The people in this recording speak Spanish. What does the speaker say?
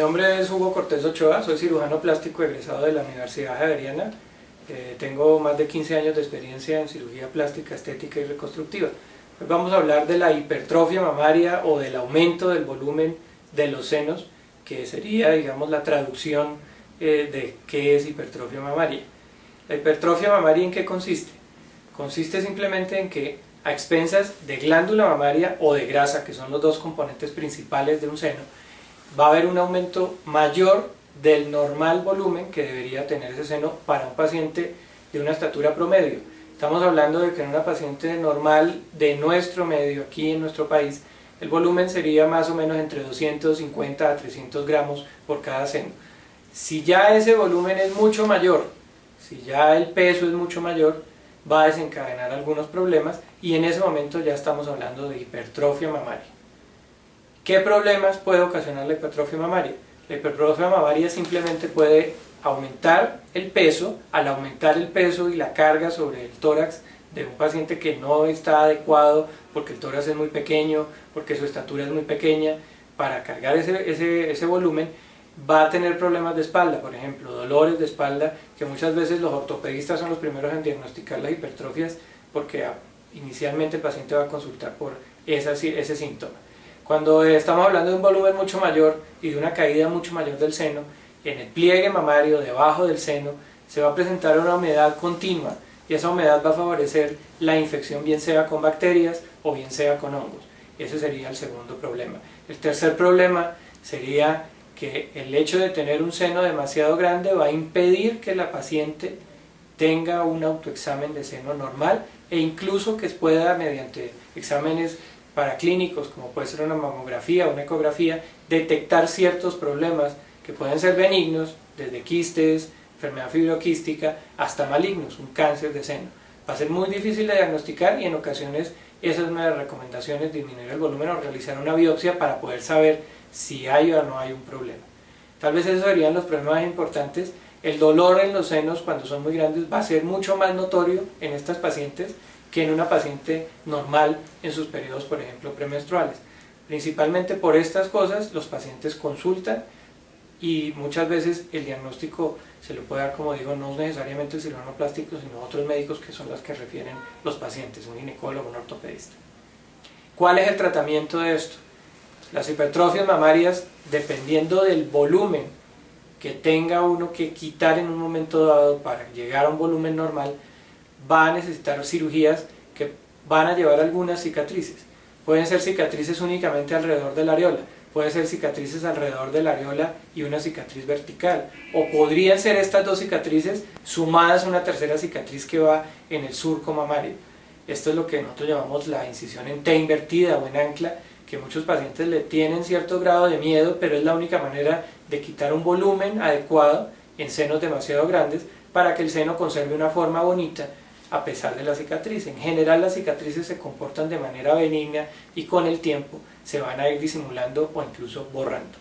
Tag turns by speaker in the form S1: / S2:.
S1: nombre es Hugo Cortés Ochoa, soy cirujano plástico egresado de la Universidad Javeriana. Tengo más de 15 años de experiencia en cirugía plástica, estética y reconstructiva. Hoy vamos a hablar de la hipertrofia mamaria o del aumento del volumen de los senos, que sería, digamos, la traducción de qué es hipertrofia mamaria. La hipertrofia mamaria, ¿en qué consiste? Consiste simplemente en que a expensas de glándula mamaria o de grasa, que son los dos componentes principales de un seno, va a haber un aumento mayor del normal volumen que debería tener ese seno para un paciente de una estatura promedio. Estamos hablando de que en una paciente normal de nuestro medio, aquí en nuestro país, el volumen sería más o menos entre 250 a 300 gramos por cada seno. Si ya ese volumen es mucho mayor, si ya el peso es mucho mayor, va a desencadenar algunos problemas y en ese momento ya estamos hablando de hipertrofia mamaria. ¿Qué problemas puede ocasionar la hipertrofia mamaria? La hipertrofia mamaria simplemente puede aumentar el peso. Al aumentar el peso y la carga sobre el tórax de un paciente que no está adecuado porque el tórax es muy pequeño, porque su estatura es muy pequeña, para cargar ese volumen, va a tener problemas de espalda, por ejemplo, dolores de espalda, que muchas veces los ortopedistas son los primeros en diagnosticar las hipertrofias porque inicialmente el paciente va a consultar por ese síntoma. Cuando estamos hablando de un volumen mucho mayor y de una caída mucho mayor del seno, en el pliegue mamario, debajo del seno, se va a presentar una humedad continua y esa humedad va a favorecer la infección, bien sea con bacterias o bien sea con hongos. Ese sería el segundo problema. El tercer problema sería que el hecho de tener un seno demasiado grande va a impedir que la paciente tenga un autoexamen de seno normal e incluso que pueda, mediante exámenes paraclínicos, como puede ser una mamografía o una ecografía, detectar ciertos problemas que pueden ser benignos, desde quistes, enfermedad fibroquística, hasta malignos, un cáncer de seno. Va a ser muy difícil de diagnosticar y en ocasiones esa es una de las recomendaciones, disminuir el volumen o realizar una biopsia para poder saber si hay o no hay un problema. Tal vez esos serían los problemas más importantes. El dolor en los senos cuando son muy grandes va a ser mucho más notorio en estas pacientes que en una paciente normal en sus periodos, por ejemplo, premenstruales. Principalmente por estas cosas los pacientes consultan y muchas veces el diagnóstico se lo puede dar, como digo, no necesariamente el cirujano plástico, sino otros médicos que son los que refieren los pacientes, un ginecólogo, un ortopedista. ¿Cuál es el tratamiento de esto? Las hipertrofias mamarias, dependiendo del volumen que tenga uno que quitar en un momento dado para llegar a un volumen normal, va a necesitar cirugías que van a llevar algunas cicatrices. Pueden ser cicatrices únicamente alrededor de la areola, pueden ser cicatrices alrededor de la areola y una cicatriz vertical, o podrían ser estas dos cicatrices sumadas a una tercera cicatriz que va en el surco mamario. Esto es lo que nosotros llamamos la incisión en T invertida o en ancla, que muchos pacientes le tienen cierto grado de miedo, pero es la única manera de quitar un volumen adecuado en senos demasiado grandes para que el seno conserve una forma bonita a pesar de la cicatriz. En general las cicatrices se comportan de manera benigna y con el tiempo se van a ir disimulando o incluso borrando.